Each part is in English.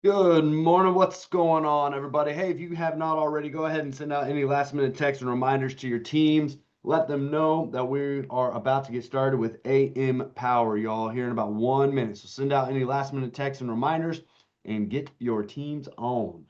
Good morning. What's going on, everybody? Hey, if you have not already, go ahead and send out any last minute texts and reminders to your teams. Let them know that we are about to get started with AM Power, y'all, here in about 1 minute. So send out any last minute texts and reminders and get your teams on.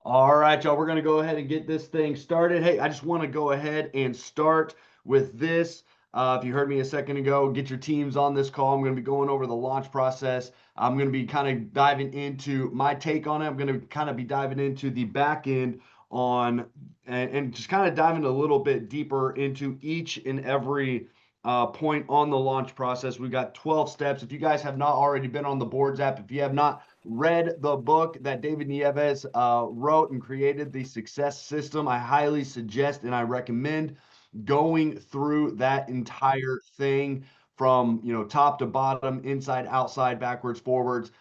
All right, y'all, we're going to go ahead and get this thing started. Hey, I just want to go ahead and start with this. If you heard me a second ago, get your teams on this call. I'm going to be going over the launch process. I'm going to be kind of diving into my take on it. I'm going to kind of be diving into the back end on and just kind of diving a little bit deeper into each and every point on the launch process. We've got 12 steps. If you guys have not already been on the boards app, if you have not read the book that David Nieves wrote and created, The Success System, I highly suggest and I recommend going through that entire thing from top to bottom, inside, outside, backwards, forwards.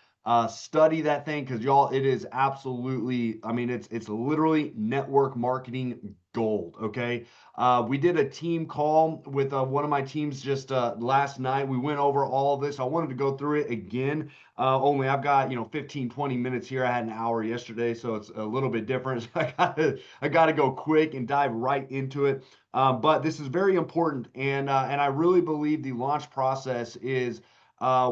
Study that thing because y'all, it is absolutely. I mean, it's literally network marketing gold. Okay, we did a team call with one of my teams just last night. We went over all of this. I wanted to go through it again. Only I've got 15, 20 minutes here. I had an hour yesterday, so it's a little bit different. So I gotta go quick and dive right into it. But this is very important, and I really believe the launch process is,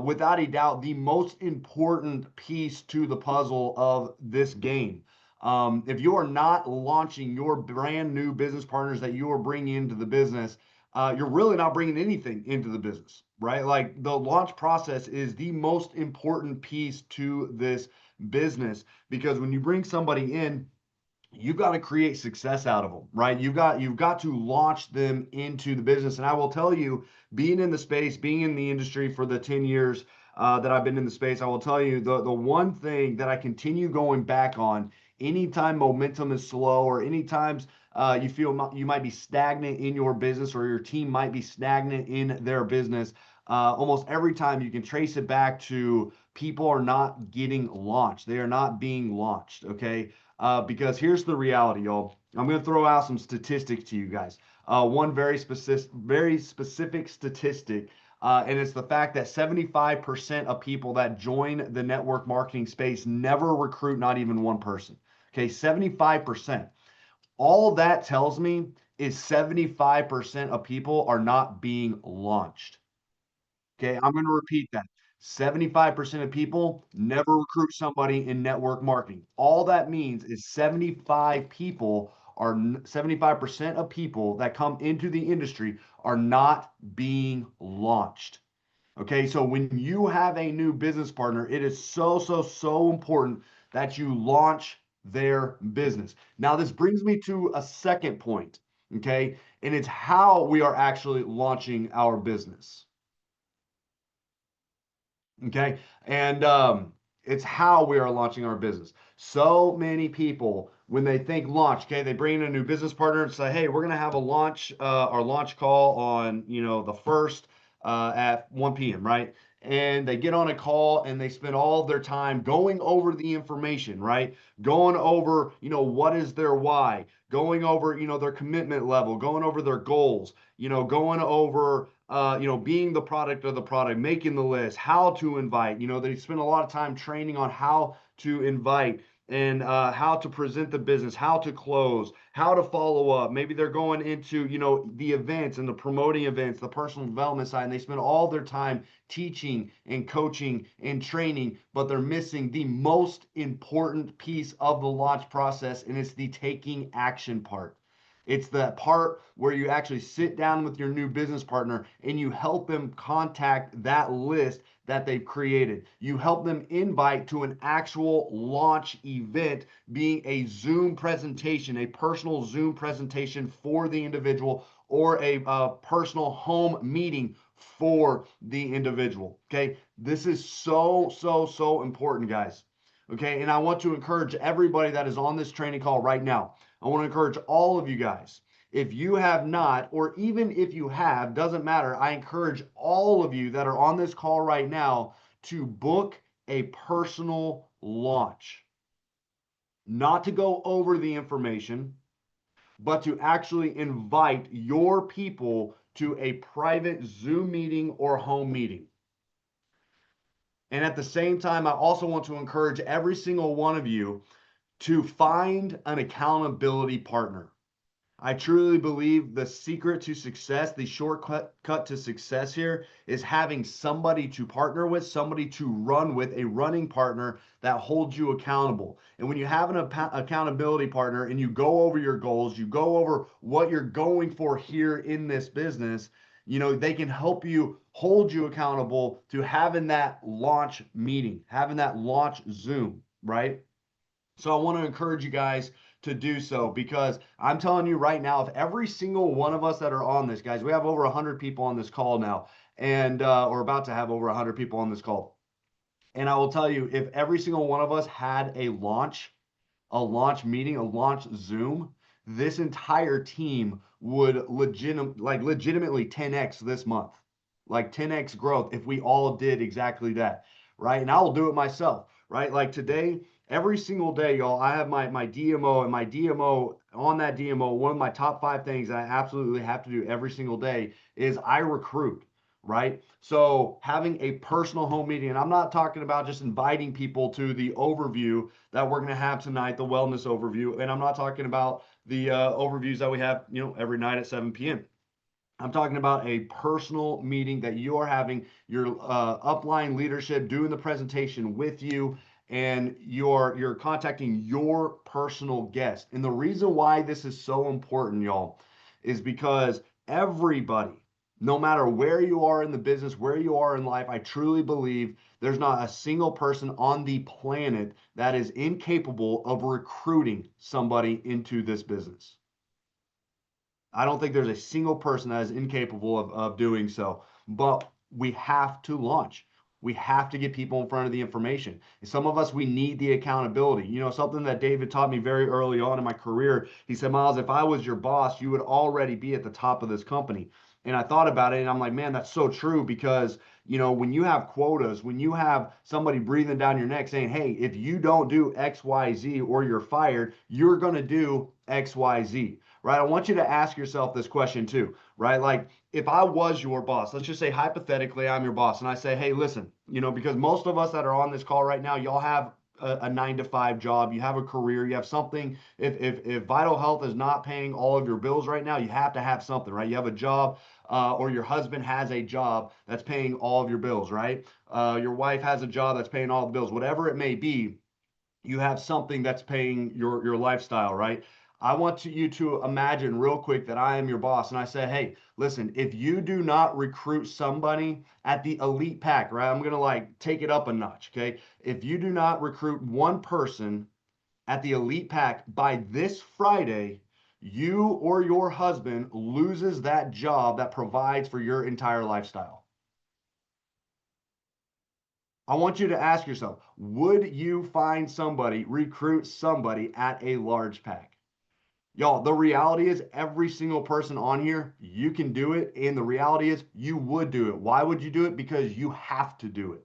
without a doubt, the most important piece to the puzzle of this game. If you are not launching your brand new business partners that you are bringing into the business, you're really not bringing anything into the business, right? Like the launch process is the most important piece to this business because when you bring somebody in, you've got to create success out of them, right? You've got to launch them into the business. And I will tell you, being in the space, being in the industry for the 10 years that I've been in the space, I will tell you the one thing that I continue going back on anytime momentum is slow or anytime you feel you might be stagnant in your business or your team might be stagnant in their business. Almost every time you can trace it back to people are not getting launched. They are not being launched. Okay. Because here's the reality, y'all. I'm going to throw out some statistics to you guys. One very specific statistic, and it's the fact that 75% of people that join the network marketing space never recruit not even one person. Okay, 75%. All that tells me is 75% of people are not being launched. Okay, I'm going to repeat that. 75% of people never recruit somebody in network marketing. All that means is 75% of people that come into the industry are not being launched. Okay, so when you have a new business partner, it is so important that you launch their business. Now, this brings me to a second point, okay, and it's how we are actually launching our business. Okay. And it's how we are launching our business. So many people, when they think launch, okay, they bring in a new business partner and say, hey, we're going to have a launch, our launch call on, the first at 1 p.m., right? And they get on a call and they spend all of their time going over the information, right? Going over, what is their why, going over, their commitment level, going over their goals, going over being the product of the product, making the list, how to invite. They spend a lot of time training on how to invite and how to present the business, how to close, how to follow up. Maybe they're going into, the events and the promoting events, the personal development side, and they spend all their time teaching and coaching and training, but they're missing the most important piece of the launch process, and it's the taking action part. It's the part where you actually sit down with your new business partner and you help them contact that list that they've created. You help them invite to an actual launch event, being a Zoom presentation, a personal Zoom presentation for the individual, or a personal home meeting for the individual. Okay. This is so important, guys. Okay. And I want to encourage everybody that is on this training call right now. I want to encourage all of you guys. If you have not, or even if you have, doesn't matter. I encourage all of you that are on this call right now to book a personal launch, not to go over the information, but to actually invite your people to a private Zoom meeting or home meeting. And at the same time, I also want to encourage every single one of you to find an accountability partner. I truly believe the secret to success, the shortcut to success here is having somebody to partner with, somebody to run with, a running partner that holds you accountable. And when you have an accountability partner and you go over your goals, you go over what you're going for here in this business, they can help you hold you accountable to having that launch meeting, having that launch Zoom, right? So I want to encourage you guys to do so, because I'm telling you right now, if every single one of us that are on this, guys, we have over 100 people on this call now, and we're about to have over 100 people on this call. And I will tell you, if every single one of us had a launch meeting, a launch Zoom, this entire team would legitimately 10x this month, like 10x growth if we all did exactly that, right? And I will do it myself, right? Like today, every single day, y'all, I have my DMO, and my DMO, on that DMO, one of my top 5 things that I absolutely have to do every single day is I recruit, right? So having a personal home meeting, and I'm not talking about just inviting people to the overview that we're going to have tonight, the wellness overview, and I'm not talking about the overviews that we have, every night at 7 p.m. I'm talking about a personal meeting that you are having your upline leadership doing the presentation with you, and you're contacting your personal guest. And the reason why this is so important, y'all, is because everybody, no matter where you are in the business, where you are in life, I truly believe there's not a single person on the planet that is incapable of recruiting somebody into this business. I don't think there's a single person that is incapable of doing so. But we have to launch. We have to get people in front of the information. And some of us, we need the accountability. Something that David taught me very early on in my career. He said, Miles, if I was your boss, you would already be at the top of this company. And I thought about it, and I'm like, man, that's so true, because when you have quotas, when you have somebody breathing down your neck saying, hey, if you don't do XYZ or you're fired, you're going to do XYZ, right? I want you to ask yourself this question too, right? Like, if I was your boss, let's just say hypothetically I'm your boss, and I say, hey, listen, because most of us that are on this call right now, y'all have a 9 to 5 job, you have a career, you have something. If Vital Health is not paying all of your bills right now, you have to have something, right? You have a job, or your husband has a job that's paying all of your bills, right? Your wife has a job that's paying all the bills, whatever it may be. You have something that's paying your lifestyle, right? I want you to imagine real quick that I am your boss, and I say, hey, listen, if you do not recruit somebody at the elite pack, right? I'm gonna like take it up a notch, okay? If you do not recruit one person at the elite pack by this Friday, you or your husband loses that job that provides for your entire lifestyle. I want you to ask yourself, would you find somebody, recruit somebody at a large pack? Y'all, the reality is every single person on here, you can do it. And the reality is you would do it. Why would you do it? Because you have to do it,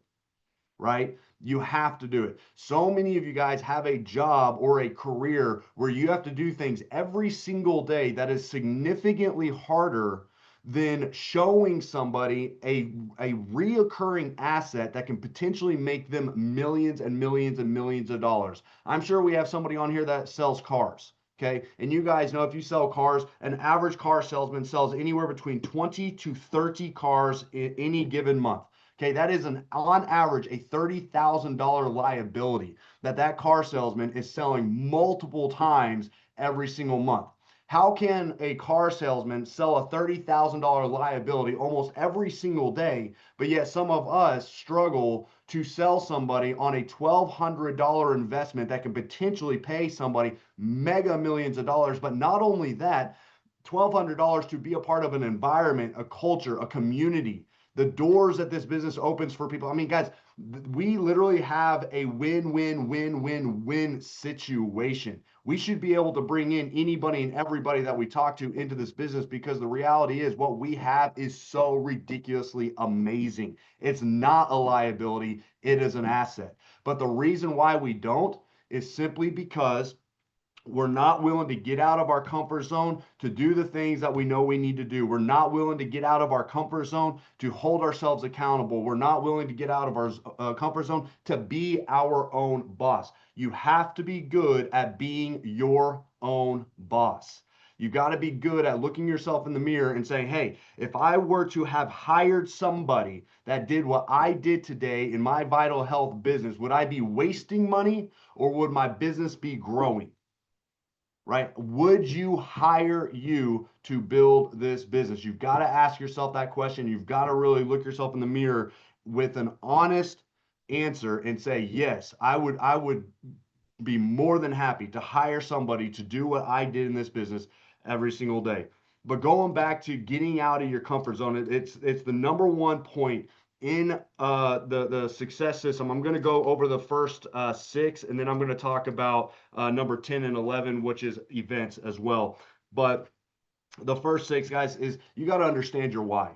right? You have to do it. So many of you guys have a job or a career where you have to do things every single day that is significantly harder than showing somebody a reoccurring asset that can potentially make them millions and millions and millions of dollars. I'm sure we have somebody on here that sells cars. Okay. And you guys know, if you sell cars, an average car salesman sells anywhere between 20 to 30 cars in any given month. Okay, that is on average a $30,000 liability that car salesman is selling multiple times every single month. How can a car salesman sell a $30,000 liability almost every single day, but yet some of us struggle to sell somebody on a $1,200 investment that can potentially pay somebody mega millions of dollars? But not only that, $1,200 to be a part of an environment, a culture, a community the doors that this business opens for people. I mean, guys, we literally have a win-win-win-win-win situation. We should be able to bring in anybody and everybody that we talk to into this business, because the reality is what we have is so ridiculously amazing. It's not a liability, it is an asset. But the reason why we don't is simply because we're not willing to get out of our comfort zone to do the things that we know we need to do. We're not willing to get out of our comfort zone to hold ourselves accountable. We're not willing to get out of our comfort zone to be our own boss. You have to be good at being your own boss. You got to be good at looking yourself in the mirror and saying, hey, if I were to have hired somebody that did what I did today in my vital health business, would I be wasting money or would my business be growing? Right? Would you hire you to build this business? You've got to ask yourself that question. You've got to really look yourself in the mirror with an honest answer and say, yes, I would be more than happy to hire somebody to do what I did in this business every single day. But going back to getting out of your comfort zone, it's the number one point in the success system. I'm going to go over the first six, and then I'm going to talk about number 10 and 11, which is events as well. But the first six, guys, is you got to understand your why,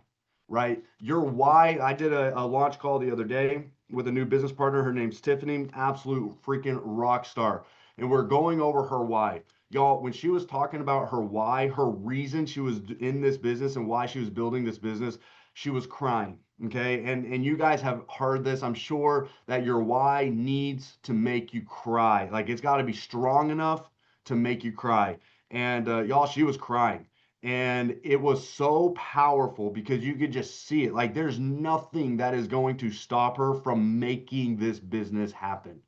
right? Your why. I did a launch call the other day with a new business partner. Her name's Tiffany, absolute freaking rock star. And we're going over her why. Y'all, when she was talking about her why, her reason she was in this business and why she was building this business, she was crying. Okay. And you guys have heard this. I'm sure that your why needs to make you cry. Like, it's got to be strong enough to make you cry. And y'all, she was crying. And it was so powerful because you could just see it. Like, there's nothing that is going to stop her from making this business happen,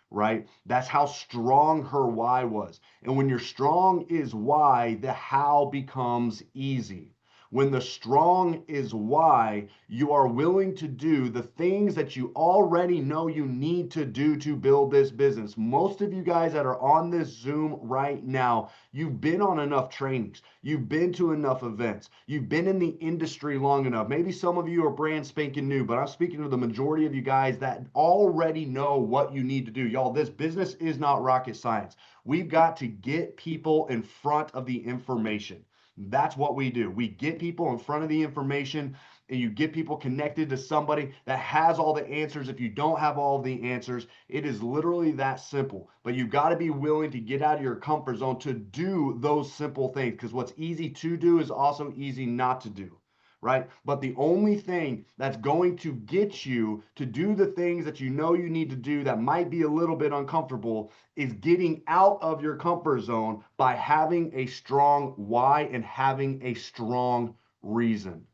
right? That's how strong her why was. And when your strong is why, the how becomes easy. When the strong is why, you are willing to do the things that you already know you need to do to build this business. Most of you guys that are on this Zoom right now, you've been on enough trainings. You've been to enough events. You've been in the industry long enough. Maybe some of you are brand spanking new, but I'm speaking to the majority of you guys that already know what you need to do. Y'all, this business is not rocket science. We've got to get people in front of the information. That's what we do. We get people in front of the information, and you get people connected to somebody that has all the answers. If you don't have all the answers, it is literally that simple. But you've got to be willing to get out of your comfort zone to do those simple things, because what's easy to do is also easy not to do. Right? But the only thing that's going to get you to do the things that you know you need to do that might be a little bit uncomfortable is getting out of your comfort zone by having a strong why and having a strong reason.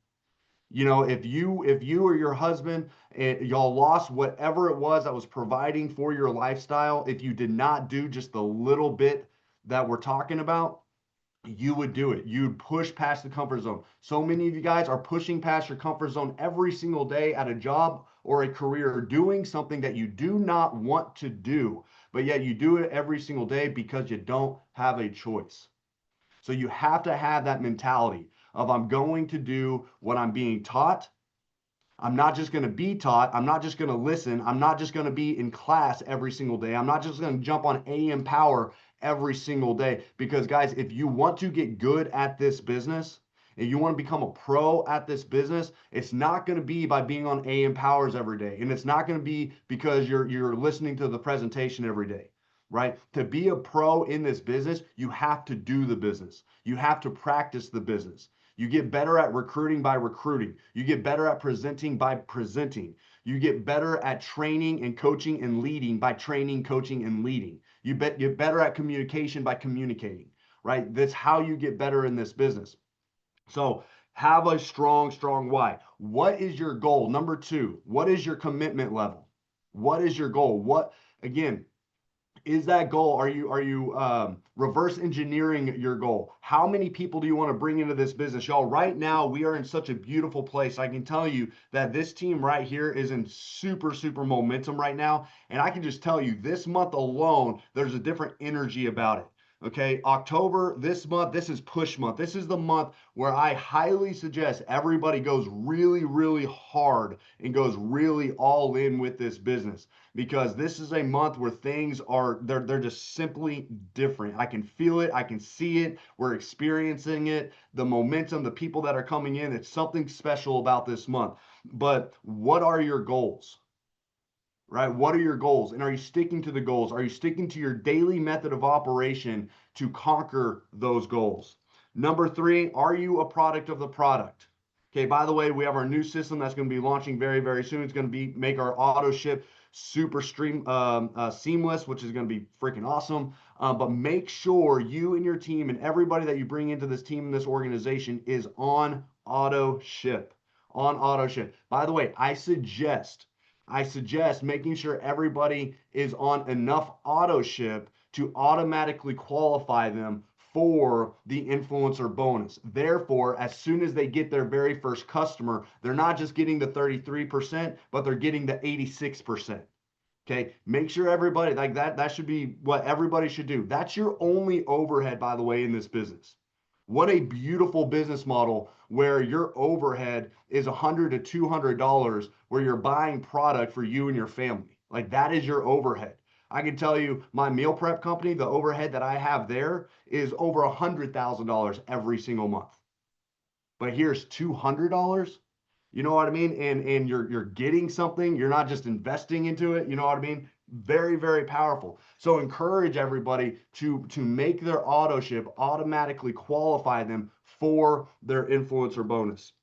You know, if you or your husband, y'all lost whatever it was that was providing for your lifestyle, if you did not do just the little bit that we're talking about, you would do it. You'd push past the comfort zone. So many of you guys are pushing past your comfort zone every single day at a job or a career, doing something that you do not want to do, but yet you do it every single day because you don't have a choice. So you have to have that mentality of, I'm going to do what I'm being taught. I'm not just going to be taught. I'm not just going to listen. I'm not just going to be in class every single day. I'm not just going to jump on AM Power every single day. Because, guys, if you want to get good at this business and you want to become a pro at this business, it's not going to be by being on AM Powers every day. And it's not going to be because you're listening to the presentation every day. Right? To be a pro in this business, you have to do the business. You have to practice the business. You get better at recruiting by recruiting. You get better at presenting by presenting. You get better at training and coaching and leading by training, coaching, and leading. You get better at communication by communicating, right? That's how you get better in this business. So have a strong, strong why. What is your goal? Number two, what is your commitment level? What is your goal? What, again, is that goal? Are you reverse engineering your goal? How many people do you want to bring into this business? Y'all, right now we are in such a beautiful place. I can tell you that this team right here is in super, super momentum right now. And I can just tell you this month alone, there's a different energy about it. Okay, October, this month, this is push month. This is the month where I highly suggest everybody goes really, really hard and goes really all in with this business, because this is a month where things are they're just simply different. I can feel it, I can see it, we're experiencing it, the momentum, the people that are coming in. It's something special about this month. But what are your goals? Right? What are your goals? And are you sticking to the goals? Are you sticking to your daily method of operation to conquer those goals? Number three, are you a product of the product? Okay, by the way, we have our new system that's going to be launching very, very soon. It's going to be make our auto ship super seamless, which is going to be freaking awesome. But make sure you and your team and everybody that you bring into this team and this organization is on auto ship. On auto ship. By the way, I suggest making sure everybody is on enough auto ship to automatically qualify them for the influencer bonus. Therefore, as soon as they get their very first customer, they're not just getting the 33%, but they're getting the 86%. Okay, make sure everybody like that should be what everybody should do. That's your only overhead, by the way, in this business. What a beautiful business model where your overhead is $100 to $200, where you're buying product for you and your family. Like that is your overhead. I can tell you my meal prep company, the overhead that I have there is over $100,000 every single month. But here's $200. You know what I mean? And you're getting something. You're not just investing into it. You know what I mean? Very, very powerful. So encourage everybody to make their auto ship automatically qualify them for their influencer bonus.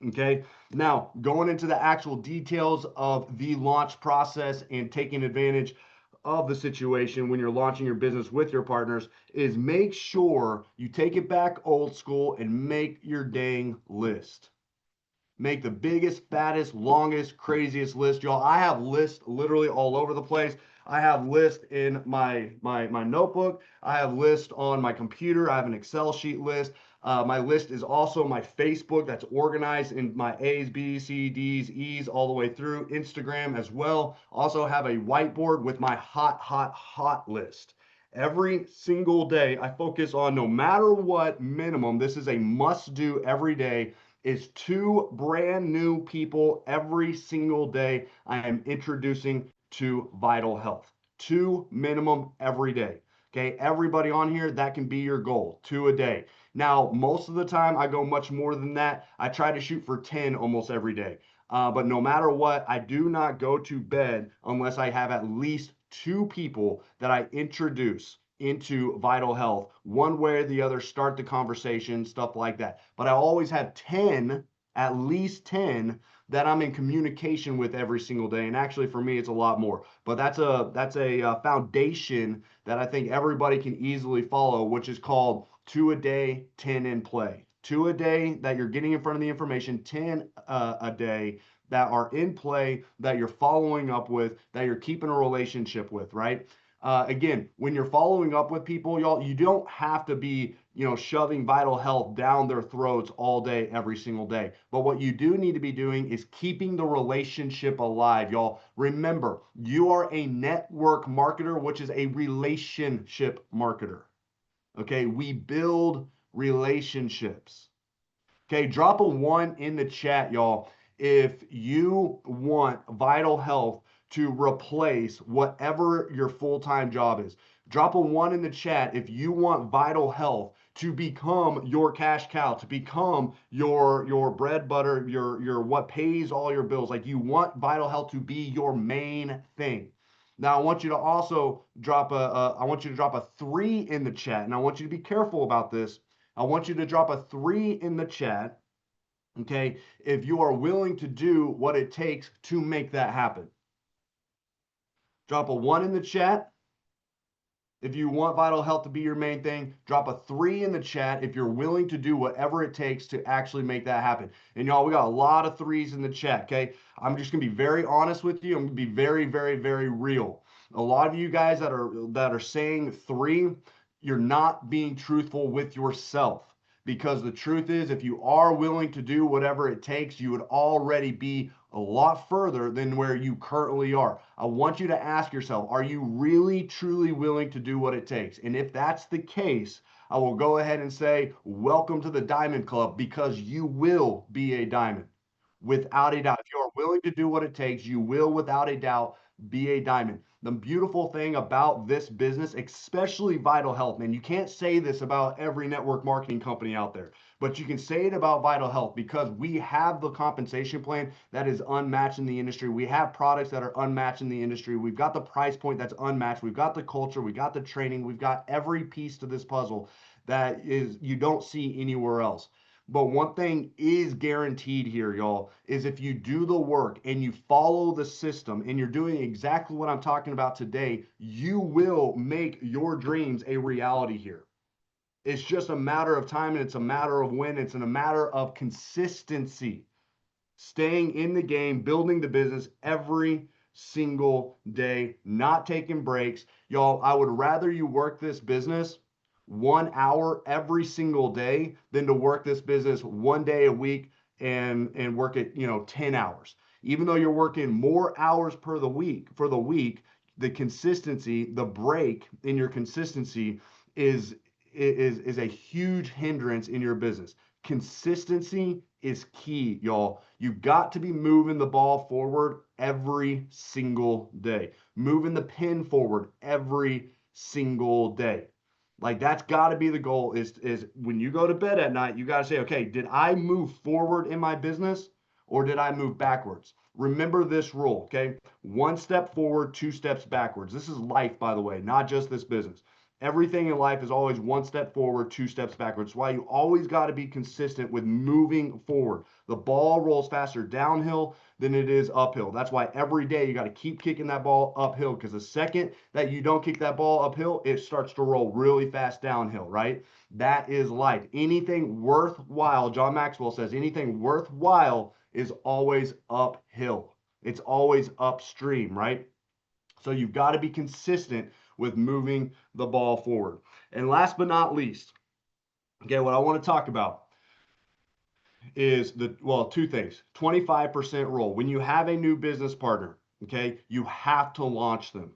Okay. Now, going into the actual details of the launch process and taking advantage of the situation when you're launching your business with your partners is make sure you take it back old school and make your dang list. Make the biggest, fattest, longest, craziest list, y'all. I have lists literally all over the place. I have lists in my notebook. I have lists on my computer. I have an Excel sheet list. My list is also my Facebook that's organized in my A's, B's, C, D's, E's all the way through. Instagram as well. Also have a whiteboard with my hot, hot, hot list. Every single day, I focus on no matter what minimum, this is a must do every day, is 2 brand new people every single day I am introducing to Vital Health. 2 minimum every day. Okay, everybody on here, that can be your goal, 2 a day. Now, most of the time, I go much more than that. I try to shoot for 10 almost every day. But no matter what, I do not go to bed unless I have at least 2 people that I introduce into Vital Health, one way or the other, start the conversation, stuff like that. But I always have 10, at least 10, that I'm in communication with every single day. And actually, for me, it's a lot more. But that's a foundation that I think everybody can easily follow, which is called 2 a day, 10 in play. 2 a day that you're getting in front of the information, 10 a day that are in play, that you're following up with, that you're keeping a relationship with, right? Again, when you're following up with people, y'all, you don't have to be, shoving Vital Health down their throats all day, every single day. But what you do need to be doing is keeping the relationship alive, y'all. Remember, you are a network marketer, which is a relationship marketer. Okay, we build relationships. Okay, drop a 1 in the chat, y'all, if you want Vital Health to replace whatever your full-time job is. Drop a 1 in the chat if you want Vital Health to become your cash cow, to become your bread butter, your what pays all your bills. Like you want Vital Health to be your main thing. Now I want you to also drop a 3 in the chat, and I want you to be careful about this. I want you to drop a 3 in the chat, okay, if you are willing to do what it takes to make that happen. Drop a 1 in the chat if you want Vital Health to be your main thing. Drop a 3 in the chat if you're willing to do whatever it takes to actually make that happen. And y'all, we got a lot of 3s in the chat, okay? I'm just gonna be very honest with you. I'm gonna be very, very, very real. A lot of you guys that are saying 3, you're not being truthful with yourself. Because the truth is, if you are willing to do whatever it takes, you would already be a lot further than where you currently are. I want you to ask yourself, are you really truly willing to do what it takes? And if that's the case, I will go ahead and say, welcome to the Diamond Club, because you will be a diamond without a doubt. If you are willing to do what it takes, you will without a doubt be a diamond. The beautiful thing about this business, especially Vital Health, man, you can't say this about every network marketing company out there, but you can say it about Vital Health because we have the compensation plan that is unmatched in the industry. We have products that are unmatched in the industry. We've got the price point that's unmatched. We've got the culture. We got the training. We've got every piece to this puzzle that is you don't see anywhere else. But one thing is guaranteed here, y'all, is if you do the work and you follow the system and you're doing exactly what I'm talking about today, you will make your dreams a reality here. It's just a matter of time, and it's a matter of when. It's a matter of consistency, staying in the game, building the business every single day, not taking breaks. Y'all, I would rather you work this business 1 hour every single day than to work this business 1 day a week and work it, 10 hours. Even though you're working more hours per the week for the week, the consistency, the break in your consistency is is a huge hindrance in your business. Consistency is key, y'all. You've got to be moving the ball forward every single day, moving the pin forward every single day. Like that's got to be the goal is when you go to bed at night, you got to say, okay, did I move forward in my business or did I move backwards? Remember this rule, okay? 1 step forward, 2 steps backwards. This is life, by the way, not just this business. Everything in life is always 1 step forward, 2 steps backwards. That's why you always got to be consistent with moving forward. The ball rolls faster downhill than it is uphill. That's why every day you got to keep kicking that ball uphill, because the second that you don't kick that ball uphill, it starts to roll really fast downhill, right? That is life. Anything worthwhile, John Maxwell says, anything worthwhile is always uphill. It's always upstream, right? So you've got to be consistent with moving the ball forward. And last but not least, okay, what I want to talk about is two things. 25% rule. When you have a new business partner, okay, you have to launch them.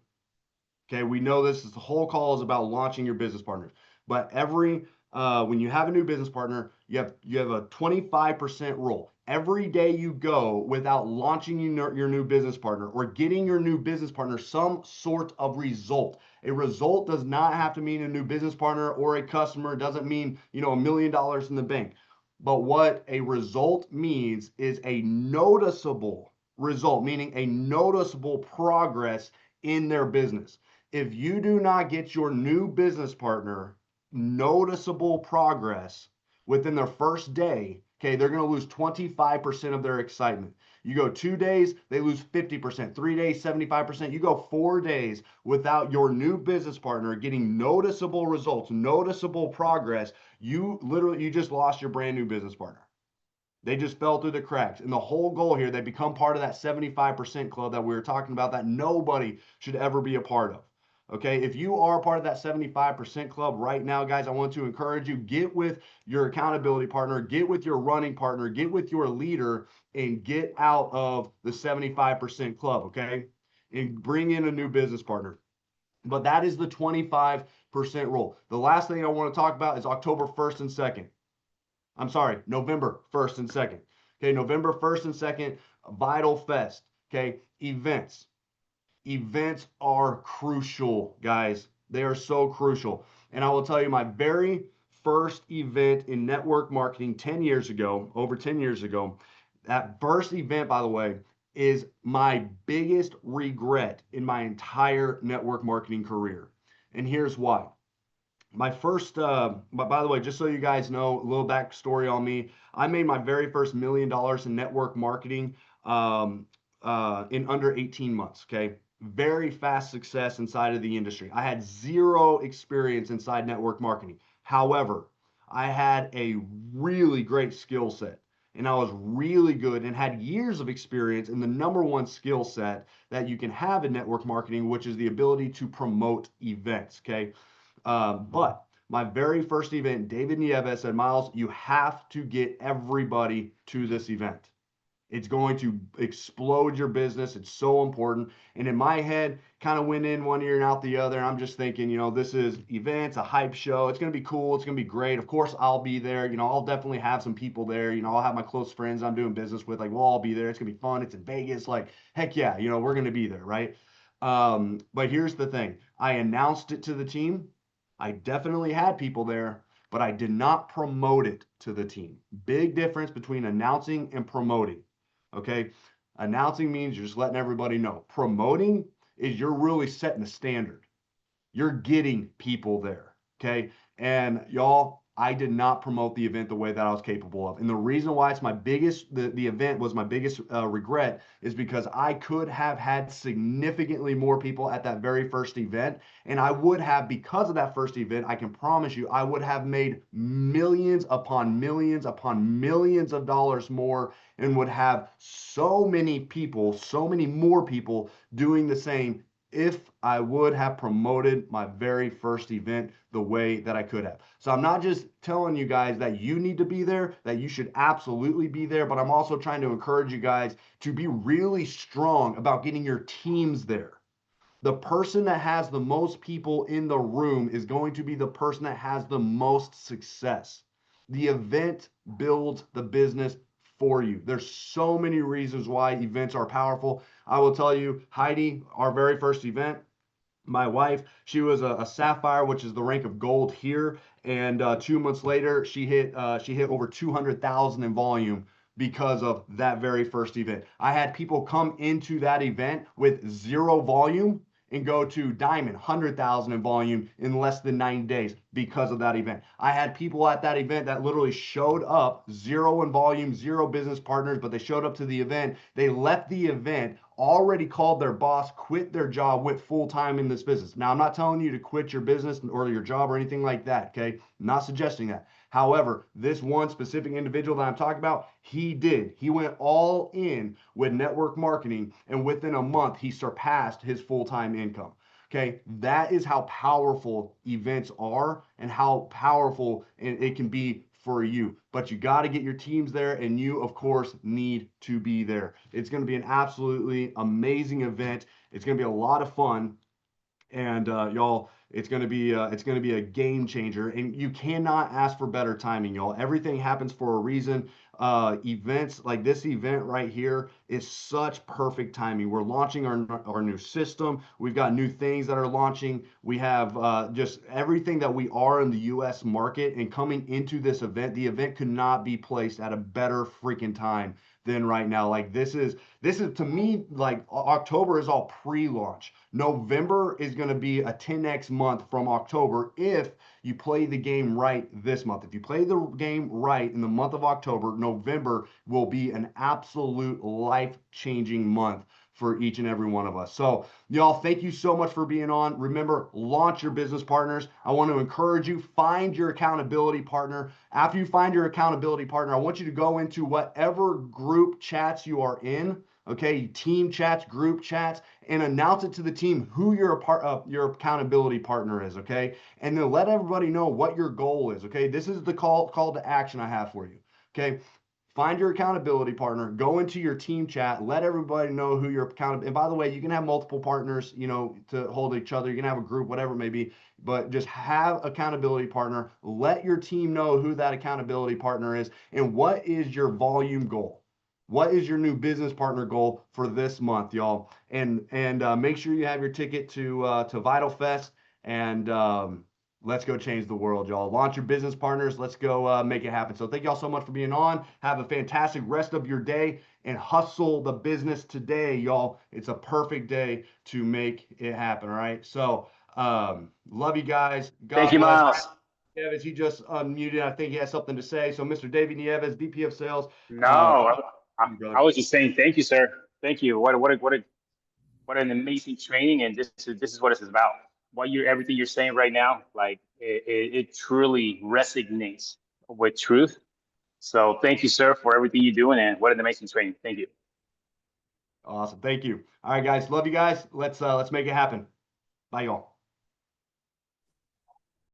Okay, we know this is the whole call is about launching your business partners. But when you have a new business partner, you have a 25% rule. Every day you go without launching your new business partner or getting your new business partner some sort of result. A result does not have to mean a new business partner or a customer. It doesn't mean, $1 million in the bank. But what a result means is a noticeable result, meaning a noticeable progress in their business. If you do not get your new business partner noticeable progress within their first day, okay, they're going to lose 25% of their excitement. You go 2 days, they lose 50%. 3 days, 75%. You go 4 days without your new business partner getting noticeable results, noticeable progress. You just lost your brand new business partner. They just fell through the cracks. And the whole goal here, they become part of that 75% club that we were talking about that nobody should ever be a part of. Okay, if you are part of that 75% club right now, guys, I want to encourage you, get with your accountability partner, get with your running partner, get with your leader, and get out of the 75% club, okay? And bring in a new business partner. But that is the 25% rule. The last thing I want to talk about is October 1st and 2nd. I'm sorry, November 1st and 2nd. Okay, November 1st and 2nd, Vital Fest. Okay, events. Events are crucial, guys. They are so crucial. And I will tell you, my very first event in network marketing 10 years ago, over 10 years ago, that first event, by the way, is my biggest regret in my entire network marketing career. And here's why. By the way, just so you guys know, a little backstory on me. I made my very first $1 million in network marketing in under 18 months. Okay. Very fast success inside of the industry. I had zero experience inside network marketing. However, I had a really great skill set and I was really good and had years of experience in the number one skill set that you can have in network marketing, which is the ability to promote events. Okay. But my very first event, David Nieves said, Miles, you have to get everybody to this event. It's going to explode your business. It's so important. And in my head, kind of went in one ear and out the other. And I'm just thinking, this is events, a hype show. It's going to be cool. It's going to be great. Of course, I'll be there. I'll definitely have some people there. I'll have my close friends I'm doing business with. Like, we'll all be there. It's going to be fun. It's in Vegas. Like, heck yeah, we're going to be there, right? But here's the thing. I announced it to the team. I definitely had people there, but I did not promote it to the team. Big difference between announcing and promoting. Okay. Announcing means you're just letting everybody know. Promoting is you're really setting the standard. You're getting people there. Okay. And y'all, I did not promote the event the way that I was capable of. And the reason why it's my biggest, the event was my biggest regret is because I could have had significantly more people at that very first event. And I would have, because of that first event, I can promise you, I would have made millions upon millions upon millions of dollars more and would have so many people, so many more people doing the same if I would have promoted my very first event the way that I could have. So I'm not just telling you guys that you need to be there, that you should absolutely be there, but I'm also trying to encourage you guys to be really strong about getting your teams there. The person that has the most people in the room is going to be the person that has the most success. The event builds the business for you. There's so many reasons why events are powerful. I will tell you, Heidi, our very first event, my wife, she was a sapphire, which is the rank of gold here, and 2 months later, she hit over 200,000 in volume because of that very first event. I had people come into that event with zero volume and go to diamond, 100,000 in volume in less than 9 days because of that event. I had people at that event that literally showed up, zero in volume, zero business partners, but they showed up to the event. They left the event, already called their boss, quit their job, went full time in this business. Now, I'm not telling you to quit your business or your job or anything like that, okay? I'm not suggesting that. However, this one specific individual that I'm talking about, he did. He went all in with network marketing, and within a month, he surpassed his full-time income. Okay, that is how powerful events are and how powerful it can be for you. But you got to get your teams there, and you, of course, need to be there. It's going to be an absolutely amazing event. It's going to be a lot of fun. And y'all, it's gonna be a game changer, and you cannot ask for better timing, y'all. Everything happens for a reason. Events like this event right here is such perfect timing. We're launching our new system. We've got new things that are launching. We have just everything that we are in the U.S. market, and coming into this event, the event could not be placed at a better freaking time than right now. Like this is to me, like October is all pre-launch. November is going to be a 10x month from October if you play the game right this month. If you play the game right in the month of October, November will be an absolute life-changing month for each and every one of us. So, y'all, thank you so much for being on. Remember, launch your business partners. I want to encourage you, find your accountability partner. After you find your accountability partner, I want you to go into whatever group chats you are in, okay, team chats, group chats, and announce it to the team who your accountability partner is, okay? And then let everybody know what your goal is, okay? This is the call to action I have for you, okay? Find your accountability partner, go into your team chat, let everybody know who your accountability, and by the way, you can have multiple partners, to hold each other. You can have a group, whatever it may be, but just have accountability partner. Let your team know who that accountability partner is and what is your volume goal. What is your new business partner goal for this month, y'all? And make sure you have your ticket to Vital Fest, and let's go change the world, y'all. Launch your business partners. Let's go make it happen. So thank y'all so much for being on. Have a fantastic rest of your day and hustle the business today, y'all. It's a perfect day to make it happen, all right? So love you guys. Thank God you, bless. Miles. Nieves, he just unmuted. I think he has something to say. So Mr. David Nieves, VP of Sales. No, I Brother. was just saying thank you, sir. Thank you. What an amazing training, and this is what it's about. Everything you're saying right now, like it truly resonates with truth. So thank you, sir, for everything you're doing, and what an amazing training. Thank you. Awesome. Thank you. All right, guys. Love you guys. Let's make it happen. Bye, y'all.